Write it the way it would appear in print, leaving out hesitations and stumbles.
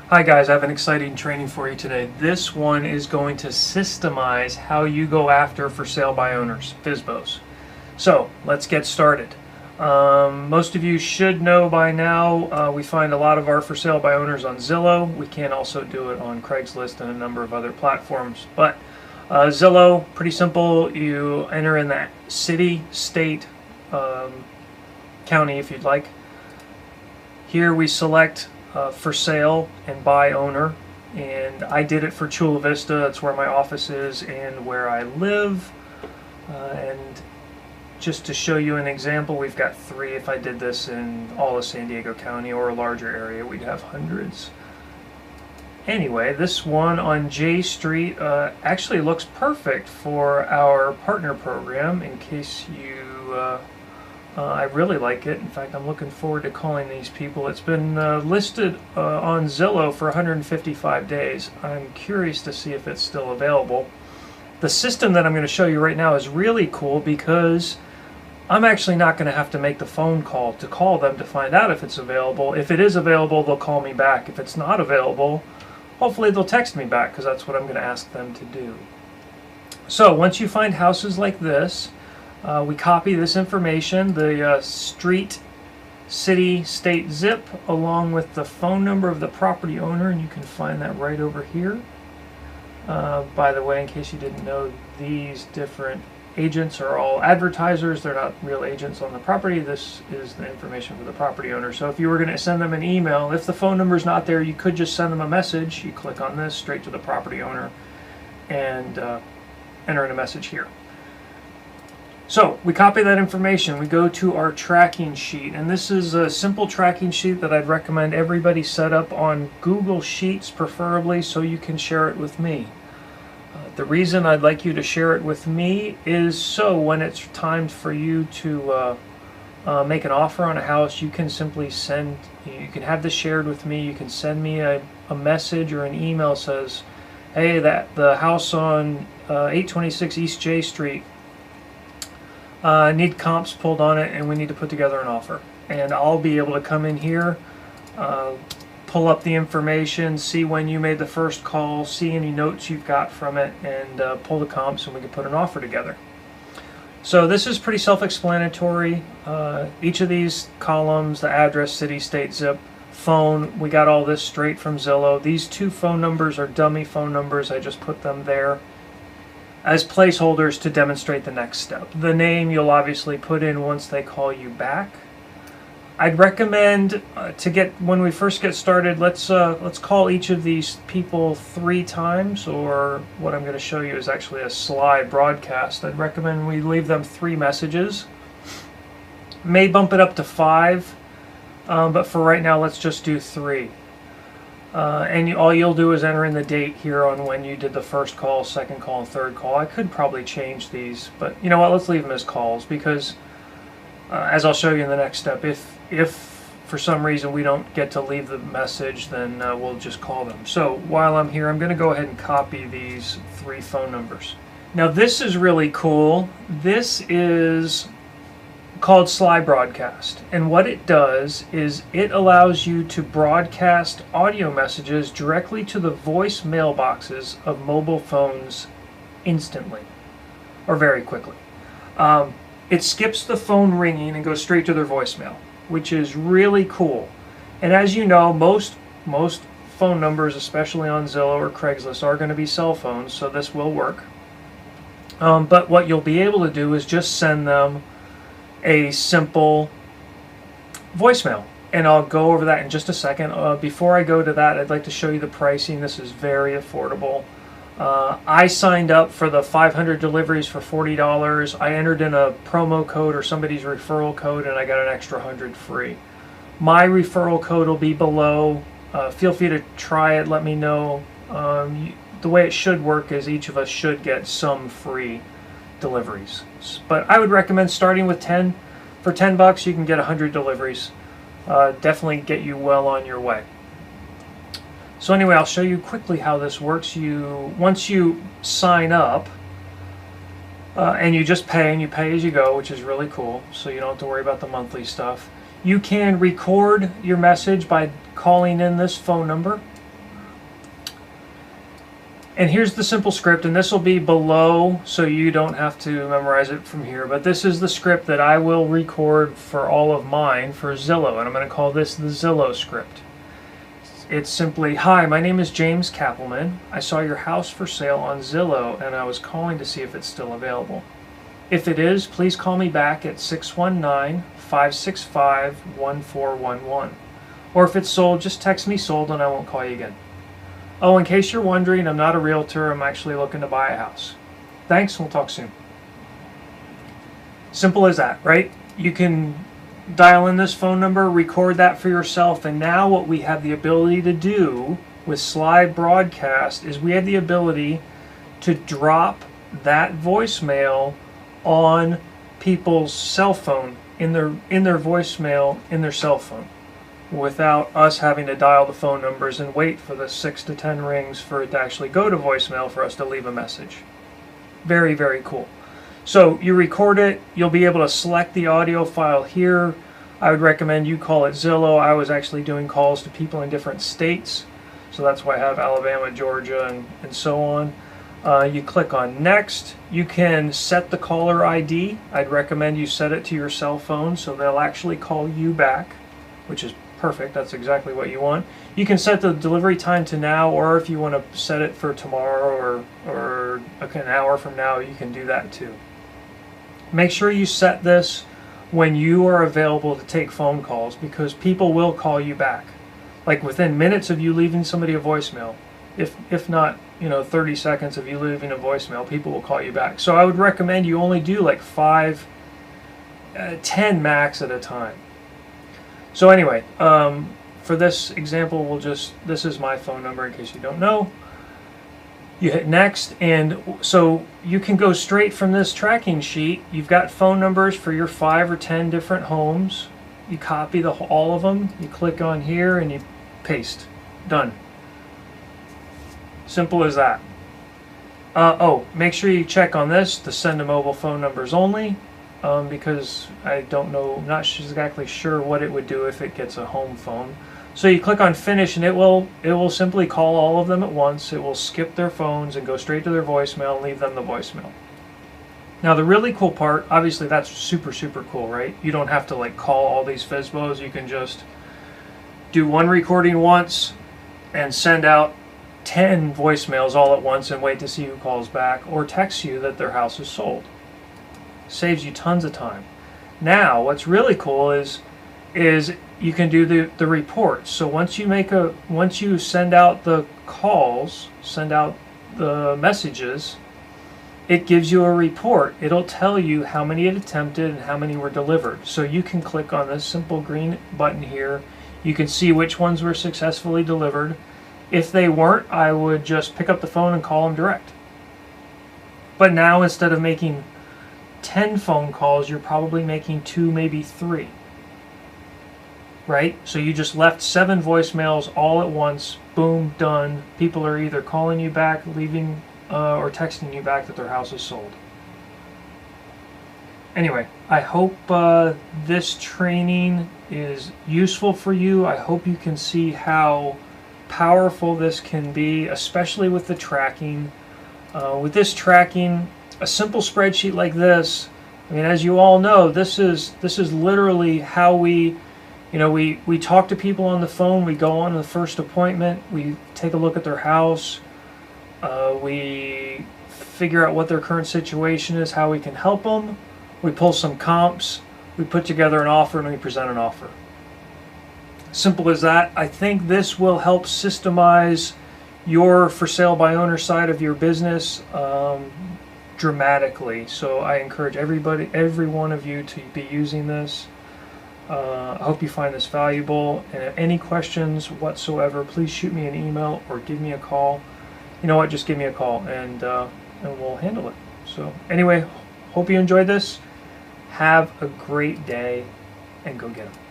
Hi guys, I have an exciting training for you today. This one is going to systemize how you go after for sale by owners, FSBOs. So let's get started. Most of you should know by now we find a lot of our for sale by owners on Zillow. We can also do it on Craigslist and a number of other platforms. But Zillow, pretty simple. You enter in that city, state, county if you'd like. Here we select for sale and by owner, and I did it for Chula Vista. That's where my office is and where I live. And just to show you an example, we've got 3. If I did this in all of San Diego County or a larger area, we'd have hundreds. Anyway, this one on J Street actually looks perfect for our partner program. In case you I really like it. In fact, I'm looking forward to calling these people. It's been listed on Zillow for 155 days. I'm curious to see if it's still available. The system that I'm going to show you right now is really cool because I'm actually not going to have to make the phone call to call them to find out if it's available. If it is available, they'll call me back. If it's not available, hopefully they'll text me back, because that's what I'm going to ask them to do. So once you find houses like this, we copy this information, the street, city, state, zip, along with the phone number of the property owner, and you can find that right over here. By the way, in case you didn't know, these different agents are all advertisers. They're not real agents on the property. This is the information for the property owner. So if you were going to send them an email, if the phone number is not there, you could just send them a message. You click on this straight to the property owner and enter in a message here. So we copy that information, we go to our tracking sheet, and this is a simple tracking sheet that I'd recommend everybody set up on Google Sheets preferably, so you can share it with me. The reason I'd like you to share it with me is so when it's time for you to make an offer on a house, you can simply you can have this shared with me. You can send me a message or an email that says, hey, the house on 826 East J Street, need comps pulled on it, and we need to put together an offer. And I'll be able to come in here, pull up the information, see when you made the first call, see any notes you've got from it, and pull the comps, and we can put an offer together. So this is pretty self-explanatory. Each of these columns, the address, city, state, zip, phone, we got all this straight from Zillow. These 2 phone numbers are dummy phone numbers. I just put them there as placeholders to demonstrate the next step. The name you'll obviously put in once they call you back. I'd recommend when we first get started, let's call each of these people 3 times, or what I'm going to show you is actually a Sly Broadcast. I'd recommend we leave them 3 messages. May bump it up to 5, but for right now let's just do 3. And all you'll do is enter in the date here on when you did the first call, second call, and third call. I could probably change these, but you know what, let's leave them as calls, because as I'll show you in the next step, if for some reason we don't get to leave the message, then we'll just call them. So while I'm here, I'm going to go ahead and copy these 3 phone numbers. Now this is really cool. This is called Sly Broadcast, and what it does is it allows you to broadcast audio messages directly to the voice mailboxes of mobile phones instantly, or very quickly. It skips the phone ringing and goes straight to their voicemail, which is really cool. And as you know, most phone numbers, especially on Zillow or Craigslist, are going to be cell phones, so this will work. But what you'll be able to do is just send them a simple voicemail, and I'll go over that in just a second. Before I go to that, I'd like to show you the pricing. This is very affordable. I signed up for the 500 deliveries for $40. I entered in a promo code or somebody's referral code, and I got an extra 100 free. My referral code will be below. Feel free to try it, let me know. The way it should work is each of us should get some free deliveries, but I would recommend starting with 10. For $10 you can get 100 deliveries. Definitely get you well on your way. So anyway, I'll show you quickly how this works. Once you sign up, and you just pay, and you pay as you go, which is really cool, so you don't have to worry about the monthly stuff. You can record your message by calling in this phone number, And here's the simple script, and this will be below so you don't have to memorize it from here, but this is the script that I will record for all of mine for Zillow, and I'm going to call this the Zillow script. It's simply, "Hi, my name is James Kappelman. I saw your house for sale on Zillow, and I was calling to see if it's still available. If it is, please call me back at 619-565-1411. Or if it's sold, just text me sold and I won't call you again. Oh, in case you're wondering, I'm not a realtor. I'm actually looking to buy a house. Thanks, we'll talk soon." Simple as that, right? You can dial in this phone number, record that for yourself, and now what we have the ability to do with Sly Broadcast is we have the ability to drop that voicemail on people's cell phone, in their voicemail in their cell phone, without us having to dial the phone numbers and wait for the 6 to 10 rings for it to actually go to voicemail for us to leave a message. Very, very cool. So you record it, you'll be able to select the audio file here. I would recommend you call it Zillow. I was actually doing calls to people in different states, so that's why I have Alabama, Georgia, and so on. You click on next. You can set the caller ID. I'd recommend you set it to your cell phone so they'll actually call you back, which is perfect. That's exactly what you want. You can set the delivery time to now, or if you want to set it for tomorrow or an hour from now, you can do that too. Make sure you set this when you are available to take phone calls, because people will call you back. Like within minutes of you leaving somebody a voicemail, if not 30 seconds of you leaving a voicemail, people will call you back. So I would recommend you only do like 5, 10 max at a time. So anyway, for this example, this is my phone number in case you don't know. You hit next, and so you can go straight from this tracking sheet. You've got phone numbers for your 5 or 10 different homes. You copy all of them, you click on here, and you paste. Done. Simple as that. Make sure you check on this, the send to mobile phone numbers only, because I don't know, not exactly sure what it would do if it gets a home phone. So you click on finish, and it will simply call all of them at once. It will skip their phones and go straight to their voicemail and leave them the voicemail. Now the really cool part, obviously that's super, super cool, right? You don't have to like call all these FSBOs. You can just do one recording once and send out 10 voicemails all at once and wait to see who calls back, or text you that their house is sold. Saves you tons of time. Now what's really cool is you can do the reports. So once you send out the calls, send out the messages, it gives you a report. It'll tell you how many it attempted and how many were delivered. So you can click on this simple green button here. You can see which ones were successfully delivered. If they weren't, I would just pick up the phone and call them direct. But now instead of making 10 phone calls, you're probably making 2, maybe 3. Right? So you just left 7 voicemails all at once. Boom, done. People are either calling you back, leaving, or texting you back that their house is sold. Anyway, I hope this training is useful for you. I hope you can see how powerful this can be, especially with the tracking. With this tracking, a simple spreadsheet like this, I mean, as you all know, this is literally how we talk to people on the phone. We go on the first appointment. We take a look at their house. We figure out what their current situation is, how we can help them. We pull some comps. We put together an offer, and we present an offer. Simple as that. I think this will help systemize your for sale by owner side of your business dramatically. So I encourage every one of you to be using this. I hope you find this valuable, and if any questions whatsoever, please shoot me an email or give me a call. You know what, just give me a call, and we'll handle it. So anyway, hope you enjoyed this. Have a great day, and go get them.